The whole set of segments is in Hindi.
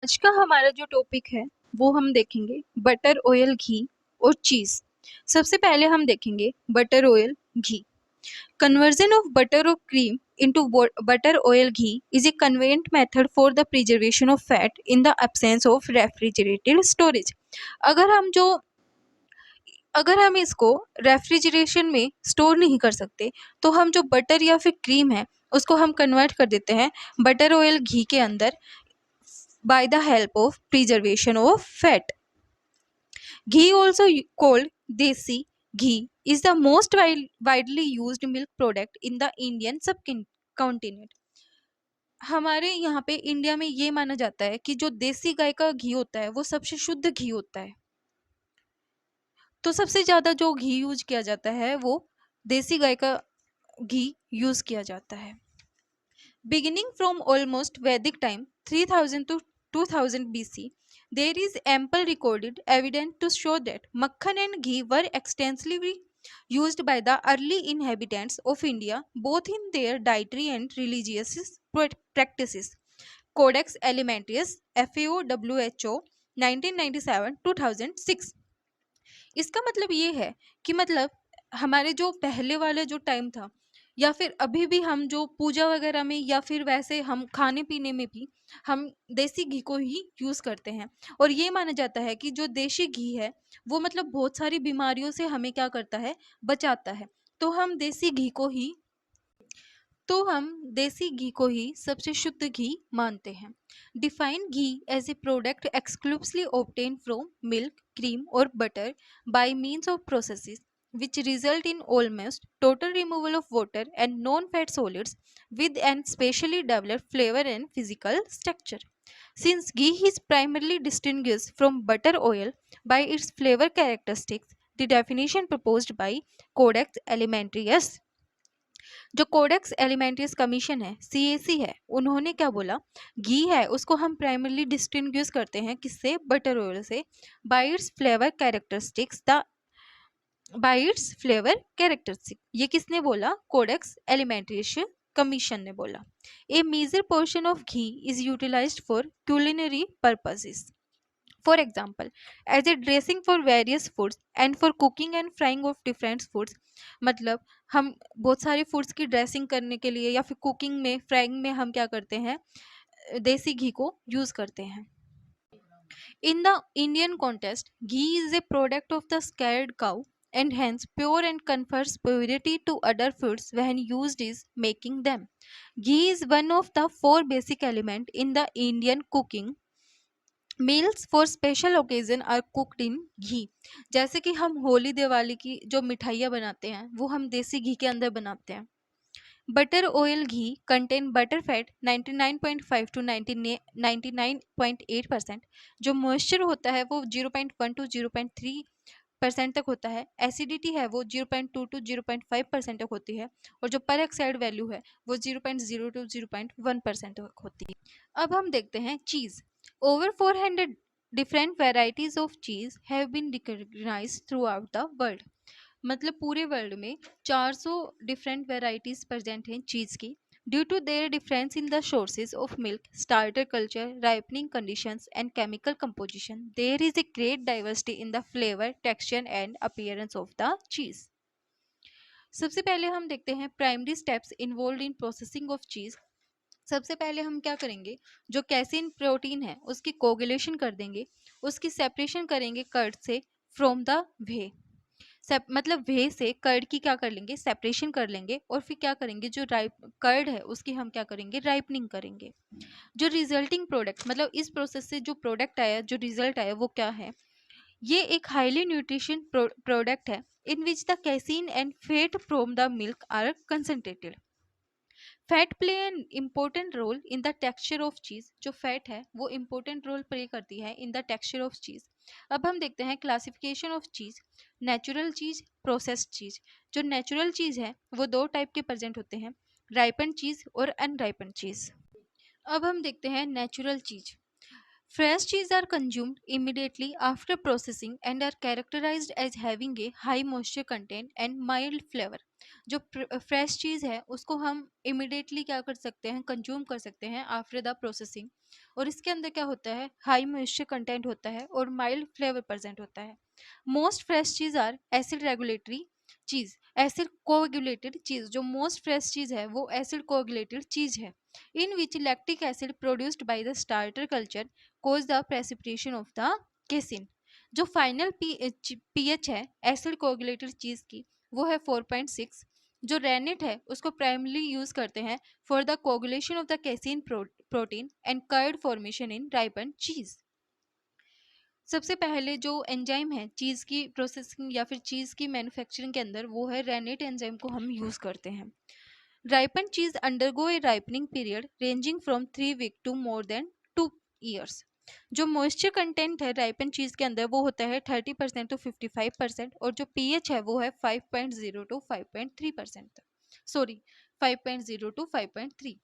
आज का हमारा जो टॉपिक है वो हम देखेंगे बटर ऑयल घी और चीज। सबसे पहले हम देखेंगे butter oil ghee. Conversion of butter और cream into butter oil ghee is a convenient method for the preservation of fat in the absence of refrigerated storage। अगर हम जो अगर हम इसको रेफ्रिजरेशन में स्टोर नहीं कर सकते तो हम जो बटर या फिर क्रीम है उसको हम कन्वर्ट कर देते हैं बटर ऑयल घी के अंदर by the help of preservation of fat। Ghee, also called desi ghee, is the most widely used milk product in the Indian subcontinent। हमारे यहाँ पे इंडिया में ये माना जाता है कि जो देसी गाय का घी होता है वो सबसे शुद्ध घी होता है। तो सबसे ज़्यादा जो घी यूज किया जाता है वो देसी गाय का घी यूज किया जाता है। Beginning from almost Vedic time, 3000 to 2000 BC, there is ample recorded evidence to show that makhan and ghee were extensively used by the early inhabitants of India, both in their dietary and religious practices। Codex Alimentarius, FAO WHO, 1997-2006। इसका मतलब ये है कि मतलब हमारे जो पहले वाला जो टाइम था या फिर अभी भी हम जो पूजा वगैरह में या फिर वैसे हम खाने पीने में भी हम देसी घी को ही यूज़ करते हैं। और ये माना जाता है कि जो देसी घी है वो मतलब बहुत सारी बीमारियों से हमें क्या करता है, बचाता है। तो हम देसी घी को ही सबसे शुद्ध घी मानते हैं। Define ghee as a product exclusively obtained from milk, cream और butter by means of processes which result in almost total removal of water and non-fat solids with an specially developed flavor and physical structure। Since ghee is primarily distinguished from butter oil by its flavor characteristics, the definition proposed by Codex Alimentarius, जो कोडेक्स एलिमेंट्रियस कमीशन है, सीएसी है, उन्होंने क्या बोला, घी है उसको हम प्राइमरली डिस्टिंग्विश करते हैं किससे, बटर ऑयल से, by its flavour characteristics the by its flavour characteristic. ये किसने बोला, कोडेक्स एलिमेंट्रियस कमीशन ने बोला। A major portion of ghee is utilised for culinary purposes, for example as a dressing for various foods and for cooking and frying of different foods। मतलब हम बहुत सारे फूड्स की ड्रेसिंग करने के लिए या फिर कुकिंग में, फ्राइंग में हम क्या करते हैं, देसी घी को यूज करते हैं। In the Indian context, ghee is a product of the scared cow and hence pure and confers purity to other foods when used is making them। Ghee is one of the four basic elements in the Indian cooking। Meals for special occasion are cooked in ghee. जैसे कि हम होली दिवाली की जो मिठाइयाँ बनाते हैं वो हम देसी घी के अंदर बनाते हैं। Butter oil ghee contain butter fat 99.5 to 99.8%। जो मॉइस्चर होता है वो 0.1 टू 0.3% तक होता है। एसिडिटी है वो 0.2 टू 0.5% तक होती है। और जो पर ऑक्साइड वैल्यू है वो 0.0 टू 0.1% तक होती है। अब हम देखते हैं चीज़। Over 400 different varieties of cheese have been recognized throughout the world। मतलब पूरे वर्ल्ड में 400 डिफरेंट वेराइटीज प्रेजेंट हैं चीज़ की। Due to their difference in the sources of milk, starter culture, ripening conditions and chemical composition, there is a great diversity in the flavour, texture and appearance of the cheese. सबसे पहले हम देखते हैं primary steps involve in processing of cheese. सबसे पहले हम क्या करेंगे, जो कैसिन प्रोटीन है उसकी कोगुलेशन कर देंगे, उसकी सेपरेशन करेंगे कर्ड से फ्रॉम द वे। मतलब वे से कर्ड की क्या कर लेंगे, सेपरेशन कर लेंगे। और फिर क्या करेंगे, जो राइप कर्ड है उसकी हम क्या करेंगे, राइपनिंग करेंगे। जो रिजल्टिंग प्रोडक्ट, मतलब इस प्रोसेस से जो प्रोडक्ट आया, जो रिजल्ट आया वो क्या है, ये एक हाईली न्यूट्रिशन प्रोडक्ट है in which the casein and fat from the milk are concentrated. Fat play an important role in the texture of cheese. जो फैट है वो इम्पोर्टेंट रोल प्ले करती है in the texture of cheese. अब हम देखते हैं classification of cheese, natural cheese, processed cheese. जो नेचुरल चीज़ है वो दो टाइप के प्रेजेंट होते हैं, राइपन चीज़ और अनराइपन चीज़। अब हम देखते हैं natural cheese. Fresh cheese are consumed immediately after processing and are characterized as having a high moisture content and mild flavor. जो फ्रेश चीज़ है उसको हम इमिडिएटली क्या कर सकते हैं, कंज्यूम कर सकते हैं आफ्टर द प्रोसेसिंग, और इसके अंदर क्या होता है, हाई मॉइस्चर कंटेंट होता है और माइल्ड फ्लेवर प्रेजेंट होता है. Most fresh cheese are acid regulatory cheese, acid coagulated cheese. जो मोस्ट फ्रेश चीज़ है वो एसिड कोएगुलेटेड चीज़ है, in which lactic acid produced by the starter culture cause the precipitation of the casein. जो फाइनल पीएच है एसिड कोगुलेटेड चीज की वो है 4.6. जो रेनिट है उसको प्राइमरली यूज करते हैं for the coagulation of the casein protein and curd formation in ripen cheese. सबसे पहले जो एंजाइम है चीज़ की प्रोसेसिंग या फिर चीज़ की मैन्युफैक्चरिंग के अंदर वो है रेनिट एंजाइम को हम यूज़ करते हैं. Ripened cheese undergo a ripening period ranging from 3 weeks to more than 2 years. जो मॉइस्चर कंटेंट है राइपन चीज के अंदर वो होता है 30% टू 55%, और जो पीएच है वो है 5.0 टू 5.3% तक, sorry 5.0 to 5.3.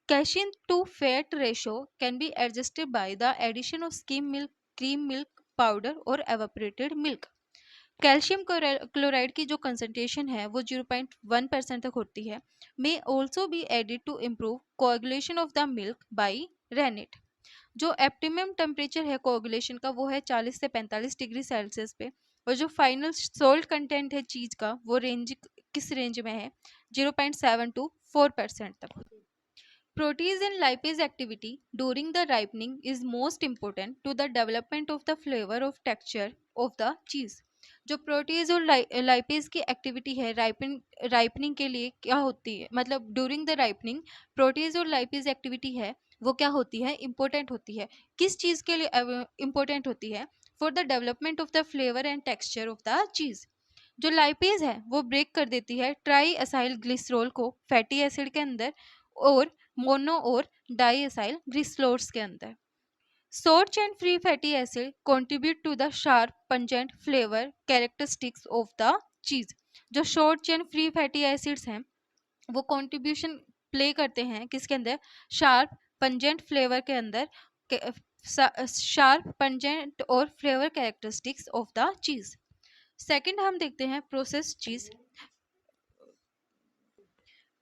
Casein to fat ratio can be adjusted by the addition of skim milk, cream milk powder और evaporated milk. कैल्शियम क्लोराइड की जो कंसंट्रेशन है वो 0.1% तक होती है. May also be added to improve coagulation of the milk by rennet. जो ऑप्टिमम टेम्परेचर है कोagulation का वो है 40 से 45 डिग्री सेल्सियस पे, और जो फाइनल सोल्ट कंटेंट है चीज का वो रेंज किस रेंज में है, 0.7 टू 4% तक. Protease and lipase activity during the ripening is most important to the development of the flavor of texture of the cheese. जो प्रोटीज और लाइपेज की एक्टिविटी है राइपनिंग के लिए क्या होती है, मतलब ड्यूरिंग द राइपनिंग प्रोटीज और लाइपेज एक्टिविटी है वो क्या होती है, इम्पोर्टेंट होती है. किस चीज़ के लिए इम्पोर्टेंट होती है, for the development of the flavour and texture of the cheese. जो लाइपेज है वो ब्रेक कर देती है ट्राई असाइल ग्लिसरॉल को फैटी एसिड के अंदर और मोनो और डाई असाइल ग्लिसरॉल्स के अंदर. Short chain free fatty acid contribute to the sharp, pungent flavor characteristics of the cheese. जो short chain free fatty acids हैं वो contribution play करते हैं किसके अंदर, sharp, pungent flavor के अंदर, sharp, pungent और flavor characteristics of the cheese. Second हम देखते हैं processed cheese.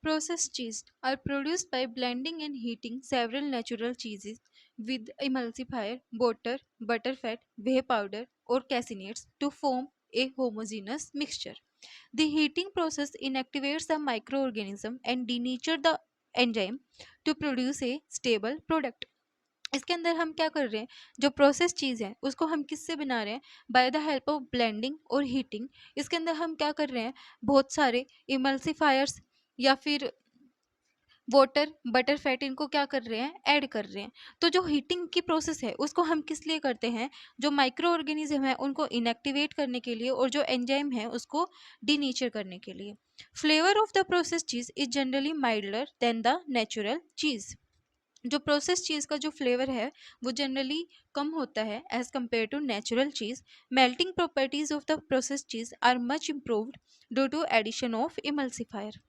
Processed cheese are produced by blending and heating several natural cheeses with emulsifier, butter fat, whey powder, or caseinate to form a homogeneous mixture. The heating process inactivates the microorganism and denatures the enzyme to produce a stable product. इसके अंदर हम क्या कर रहे हैं, जो प्रोसेस चीज़ है उसको हम किससे बना रहे हैं, by the help of blending और हीटिंग. इसके अंदर हम क्या कर रहे हैं, बहुत सारे इमल्सिफायर्स या फिर वाटर, बटर फैट, इनको क्या कर रहे हैं, ऐड कर रहे हैं. तो जो हीटिंग की प्रोसेस है उसको हम किस लिए करते हैं, जो माइक्रो ऑर्गेनिज्म है उनको इनएक्टिवेट करने के लिए और जो एंजाइम है उसको डीनेचर करने के लिए. Flavour of the process cheese is generally milder than the natural cheese. जो प्रोसेस चीज़ का जो फ्लेवर है वो जनरली कम होता है as compare to natural cheese. Melting properties of the process cheese are much improved due to addition of emulsifier.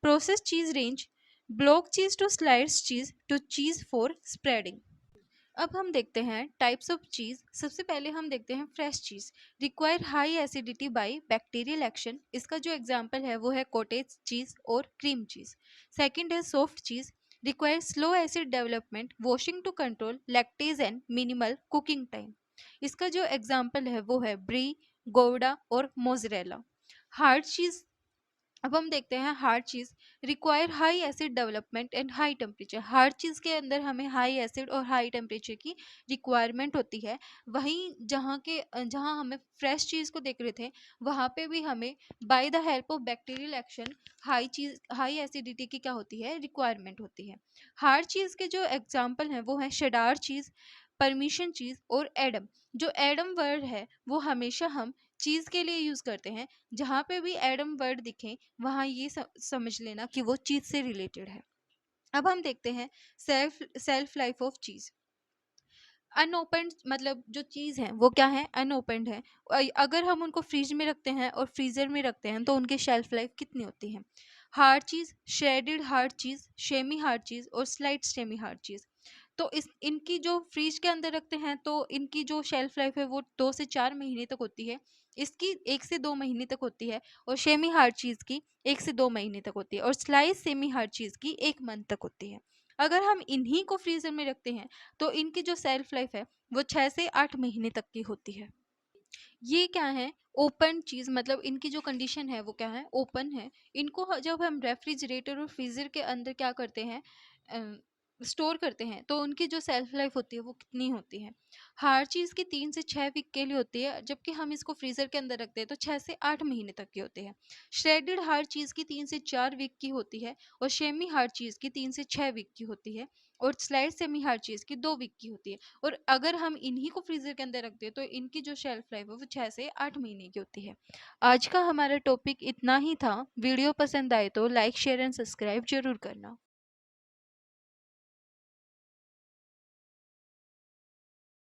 Process cheese range block cheese to slides cheese to cheese for spreading. अब हम देखते हैं टाइप्स ऑफ चीज़. सबसे पहले हम देखते हैं fresh cheese. Require high acidity by bacterial action. इसका जो एग्जांपल है वो है कॉटेज चीज़ और क्रीम चीज़. सेकंड है soft cheese. Require slow acid development, washing to control lactase and minimal cooking time. इसका जो एग्जांपल है वो है ब्री, गोवडा और मोजरेला. हार्ड चीज़. अब हम देखते हैं hard cheese. Require high acid development and high temperature. Hard cheese के अंदर हमें हाई एसिड और हाई टेम्परेचर की रिक्वायरमेंट होती है. वहीं जहाँ हमें फ्रेश चीज़ को देख रहे थे वहाँ पे भी हमें by the help of bacterial action high acidity की क्या होती है, रिक्वायरमेंट होती है. हार्ड चीज़ के जो एग्जाम्पल हैं वो है शेडार चीज़, परमिशन चीज़ और एडम. जो एडम वर्ड है वो हमेशा हम चीज़ के लिए यूज़ करते हैं. जहाँ पे भी एडम वर्ड दिखे वहाँ ये समझ लेना कि वो चीज़ से रिलेटेड है. अब हम देखते हैं self life of cheese. Unopened मतलब जो चीज़ है वो क्या है, अनओपन्ड है. अगर हम उनको फ्रिज में रखते हैं और फ्रीज़र में रखते हैं तो उनकी शेल्फ लाइफ कितनी होती है. हार्ड चीज़, शेडेड हार्ड चीज़, शेमी हार्ड चीज़ और स्लाइट शेमी हार्ड चीज़. तो इस इनकी जो फ्रीज के अंदर रखते हैं तो इनकी जो शेल्फ लाइफ है वो 2 से 4 महीने तक होती है। इसकी 1 से 2 महीने तक होती है और सेमी हार्ड चीज़ की 1 से 2 महीने तक होती है और स्लाइस सेमी हार्ड चीज़ की 1 मंथ तक होती है। अगर हम इन्हीं को फ्रीज़र में रखते हैं तो इनकी जो शेल्फ लाइफ है वो 6 से 8 महीने तक की होती है। ये क्या है, ओपन चीज़, मतलब इनकी जो कंडीशन है वो क्या है, ओपन है। इनको जब हम रेफ्रिजरेटर और फ्रीज़र के अंदर क्या करते हैं, स्टोर करते हैं, तो उनकी जो सेल्फ लाइफ होती है वो कितनी होती है। हर चीज़ की 3 से 6 वीक के लिए होती है, जबकि हम इसको फ्रीज़र के अंदर रखते हैं तो 6 से 8 महीने तक की होती है। श्रेडेड हर चीज़ की 3 से 4 वीक की होती है और सेमी हर चीज़ की 3 से 6 वीक की होती है और स्लाइड सेमी हर चीज़ की 2 वीक की होती है। और अगर हम इन्हीं को फ्रीज़र के अंदर रखते हैं तो इनकी जो शेल्फ लाइफ है वो 6 से 8 महीने की होती है। आज का हमारा टॉपिक इतना ही था। वीडियो पसंद आए तो लाइक शेयर एंड सब्सक्राइब जरूर करना।